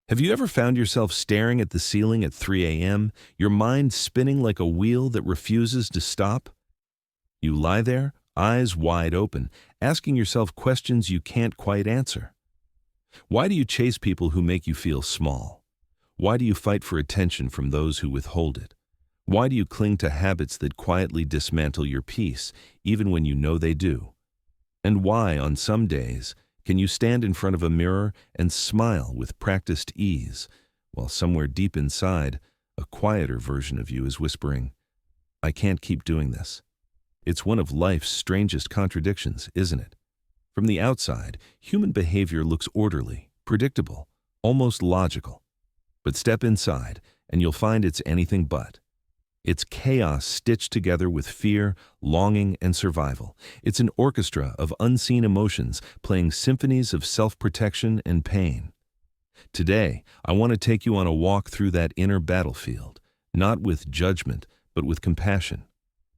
Have you ever found yourself staring at the ceiling at 3 a.m., your mind spinning like a wheel that refuses to stop? You lie there, eyes wide open, asking yourself questions you can't quite answer. Why do you chase people who make you feel small? Why do you fight for attention from those who withhold it? Why do you cling to habits that quietly dismantle your peace, even when you know they do? And why, on some days, can you stand in front of a mirror and smile with practiced ease, while somewhere deep inside, a quieter version of you is whispering, "I can't keep doing this"? It's one of life's strangest contradictions, isn't it? From the outside, human behavior looks orderly, predictable, almost logical. But step inside, and you'll find it's anything but. It's chaos stitched together with fear, longing, and survival. It's an orchestra of unseen emotions playing symphonies of self-protection and pain. Today, I want to take you on a walk through that inner battlefield, not with judgment, but with compassion.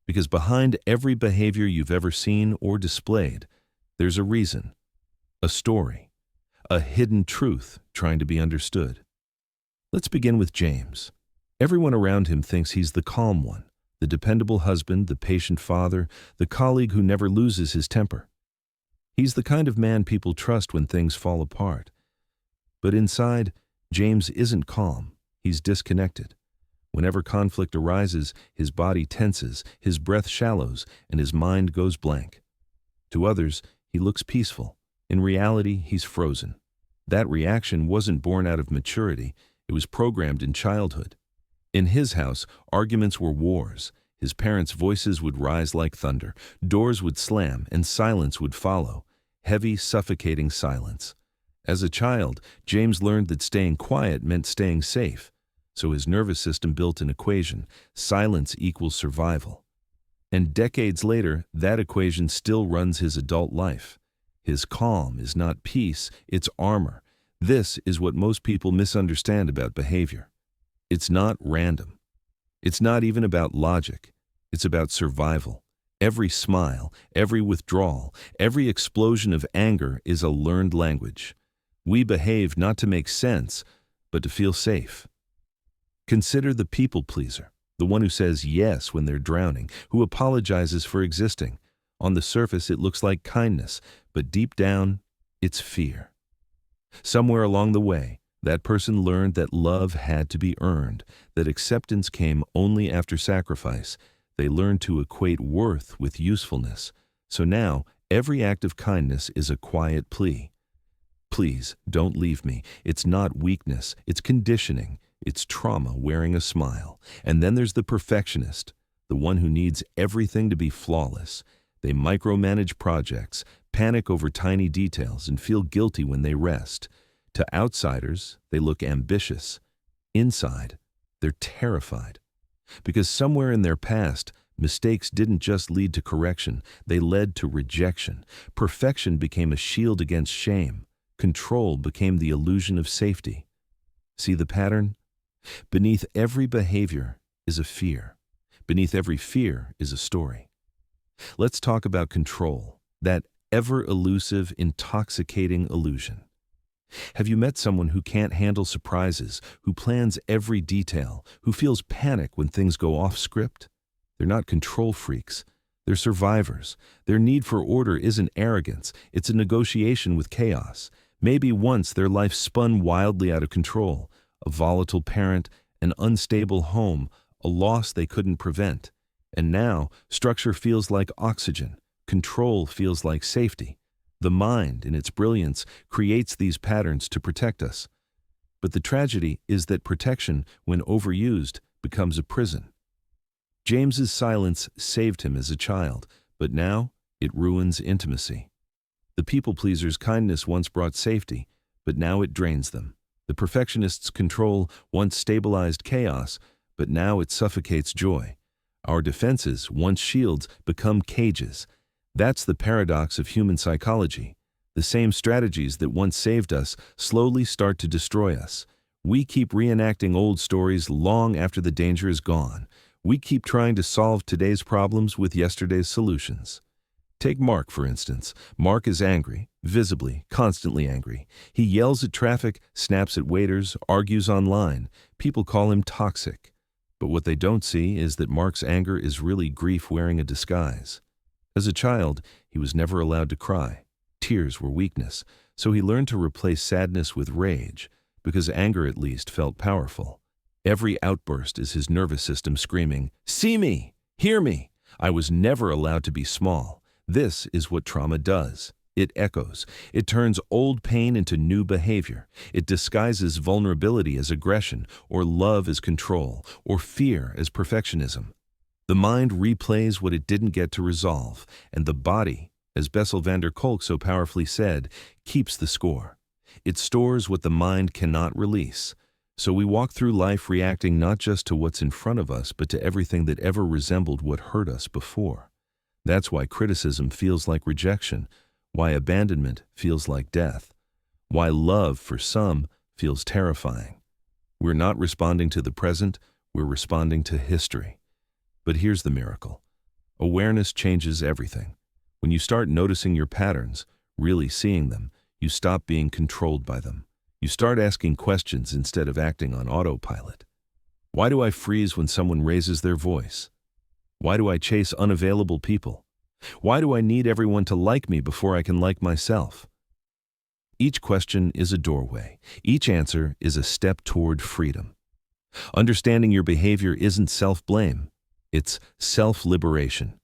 Because behind every behavior you've ever seen or displayed, there's a reason, a story, a hidden truth trying to be understood. Let's begin with James. Everyone around him thinks he's the calm one, the dependable husband, the patient father, the colleague who never loses his temper. He's the kind of man people trust when things fall apart. But inside, James isn't calm. He's disconnected. Whenever conflict arises, his body tenses, his breath shallows, and his mind goes blank. To others, he looks peaceful. In reality, he's frozen. That reaction wasn't born out of maturity. It was programmed in childhood. In his house, arguments were wars. His parents' voices would rise like thunder. Doors would slam, and silence would follow. Heavy, suffocating silence. As a child, James learned that staying quiet meant staying safe. So his nervous system built an equation: silence equals survival. And decades later, that equation still runs his adult life. His calm is not peace, it's armor. This is what most people misunderstand about behavior. It's not random. It's not even about logic. It's about survival. Every smile, every withdrawal, every explosion of anger is a learned language. We behave not to make sense, but to feel safe. Consider the people pleaser, the one who says yes when they're drowning, who apologizes for existing. On the surface, it looks like kindness, but deep down, it's fear. Somewhere along the way, that person learned that love had to be earned, that acceptance came only after sacrifice. They learned to equate worth with usefulness. So now, every act of kindness is a quiet plea. Please, don't leave me. It's not weakness, it's conditioning. It's trauma wearing a smile. And then there's the perfectionist, the one who needs everything to be flawless. They micromanage projects, panic over tiny details, and feel guilty when they rest. To outsiders, they look ambitious. Inside, they're terrified. Because somewhere in their past, mistakes didn't just lead to correction, they led to rejection. Perfection became a shield against shame. Control became the illusion of safety. See the pattern? Beneath every behavior is a fear. Beneath every fear is a story. Let's talk about control, that ever-elusive, intoxicating illusion. Have you met someone who can't handle surprises, who plans every detail, who feels panic when things go off script? They're not control freaks. They're survivors. Their need for order isn't arrogance. It's a negotiation with chaos. Maybe once their life spun wildly out of control. A volatile parent, an unstable home, a loss they couldn't prevent. And now, structure feels like oxygen. Control feels like safety. The mind, in its brilliance, creates these patterns to protect us. But the tragedy is that protection, when overused, becomes a prison. James's silence saved him as a child, but now it ruins intimacy. The people-pleaser's kindness once brought safety, but now it drains them. The perfectionist's control once stabilized chaos, but now it suffocates joy. Our defenses, once shields, become cages. That's the paradox of human psychology. The same strategies that once saved us slowly start to destroy us. We keep reenacting old stories long after the danger is gone. We keep trying to solve today's problems with yesterday's solutions. Take Mark, for instance. Mark is angry, visibly, constantly angry. He yells at traffic, snaps at waiters, argues online. People call him toxic. But what they don't see is that Mark's anger is really grief wearing a disguise. As a child, he was never allowed to cry. Tears were weakness, so he learned to replace sadness with rage, because anger at least felt powerful. Every outburst is his nervous system screaming, "See me! Hear me! I was never allowed to be small." This is what trauma does. It echoes. It turns old pain into new behavior. It disguises vulnerability as aggression, or love as control, or fear as perfectionism. The mind replays what it didn't get to resolve, and the body, as Bessel van der Kolk so powerfully said, keeps the score. It stores what the mind cannot release. So we walk through life reacting not just to what's in front of us, but to everything that ever resembled what hurt us before. That's why criticism feels like rejection, why abandonment feels like death, why love for some feels terrifying. We're not responding to the present, we're responding to history. But here's the miracle. Awareness changes everything. When you start noticing your patterns, really seeing them, you stop being controlled by them. You start asking questions instead of acting on autopilot. Why do I freeze when someone raises their voice? Why do I chase unavailable people? Why do I need everyone to like me before I can like myself? Each question is a doorway. Each answer is a step toward freedom. Understanding your behavior isn't self-blame. It's self-liberation.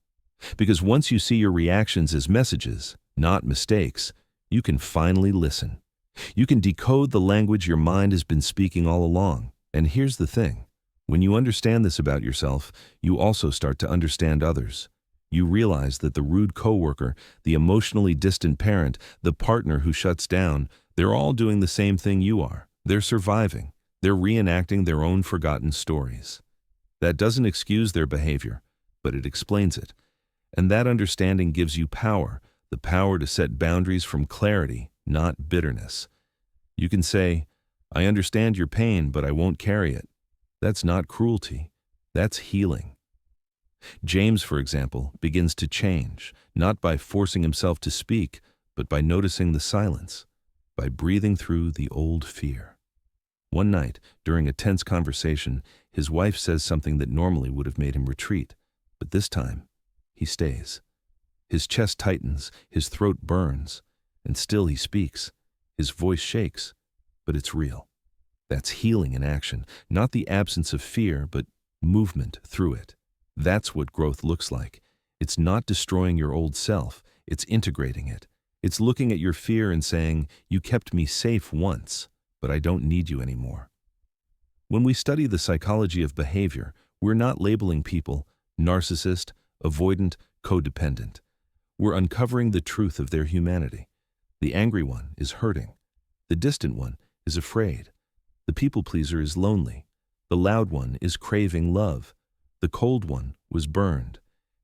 Because once you see your reactions as messages, not mistakes, you can finally listen. You can decode the language your mind has been speaking all along. And here's the thing. When you understand this about yourself, you also start to understand others. You realize that the rude coworker, the emotionally distant parent, the partner who shuts down, they're all doing the same thing you are. They're surviving. They're reenacting their own forgotten stories. That doesn't excuse their behavior, but it explains it. And that understanding gives you power, the power to set boundaries from clarity, not bitterness. You can say, "I understand your pain, but I won't carry it." That's not cruelty. That's healing. James, for example, begins to change, not by forcing himself to speak, but by noticing the silence, by breathing through the old fear. One night, during a tense conversation, his wife says something that normally would have made him retreat, but this time, he stays. His chest tightens, his throat burns, and still he speaks. His voice shakes, but it's real. That's healing in action, not the absence of fear, but movement through it. That's what growth looks like. It's not destroying your old self, it's integrating it. It's looking at your fear and saying, "You kept me safe once, but I don't need you anymore." When we study the psychology of behavior, we're not labeling people narcissist, avoidant, codependent. We're uncovering the truth of their humanity. The angry one is hurting. The distant one is afraid. The people pleaser is lonely. The loud one is craving love. The cold one was burned.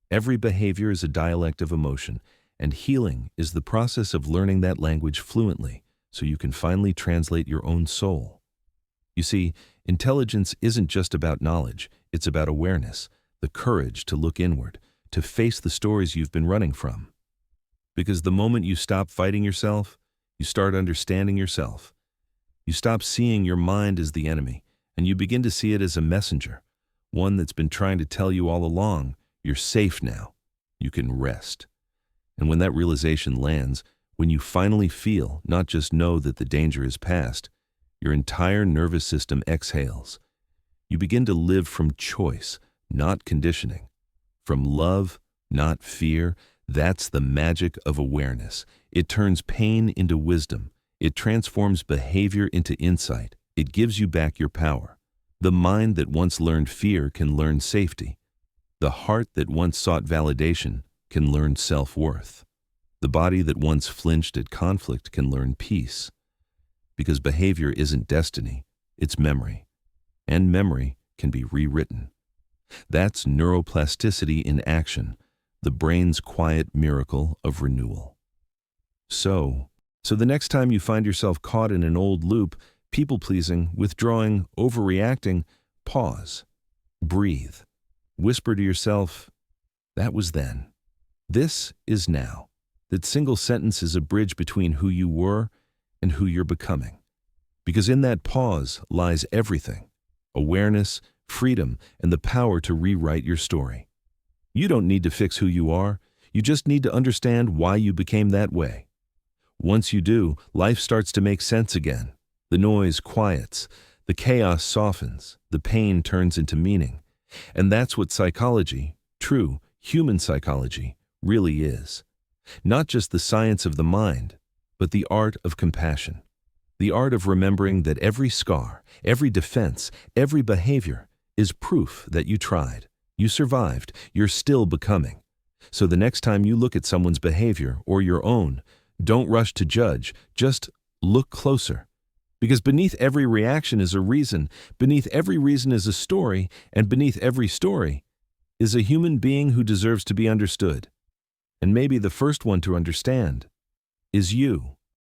Every behavior is a dialect of emotion, and healing is the process of learning that language fluently so you can finally translate your own soul. You see, intelligence isn't just about knowledge, it's about awareness, the courage to look inward, to face the stories you've been running from. Because the moment you stop fighting yourself, you start understanding yourself. You stop seeing your mind as the enemy, and you begin to see it as a messenger, one that's been trying to tell you all along, "You're safe now. You can rest." And when that realization lands, when you finally feel, not just know that the danger is past, your entire nervous system exhales. You begin to live from choice, not conditioning. From love, not fear. That's the magic of awareness. It turns pain into wisdom. It transforms behavior into insight. It gives you back your power. The mind that once learned fear can learn safety. The heart that once sought validation can learn self-worth. The body that once flinched at conflict can learn peace. Because behavior isn't destiny, it's memory. And memory can be rewritten. That's neuroplasticity in action, the brain's quiet miracle of renewal. So the next time you find yourself caught in an old loop, people-pleasing, withdrawing, overreacting, pause, breathe, whisper to yourself, "That was then. This is now. That single sentence is a bridge between who you were and who you're becoming. Because in that pause lies everything: awareness, freedom, and the power to rewrite your story. You don't need to fix who you are, you just need to understand why you became that way. Once you do, life starts to make sense again. The noise quiets, the chaos softens, the pain turns into meaning. And that's what psychology, true human psychology, really is. Not just the science of the mind, but the art of compassion. The art of remembering that every scar, every defense, every behavior is proof that you tried, you survived, you're still becoming. So the next time you look at someone's behavior or your own, don't rush to judge, just look closer. Because beneath every reaction is a reason, beneath every reason is a story, and beneath every story is a human being who deserves to be understood. And maybe the first one to understand is you.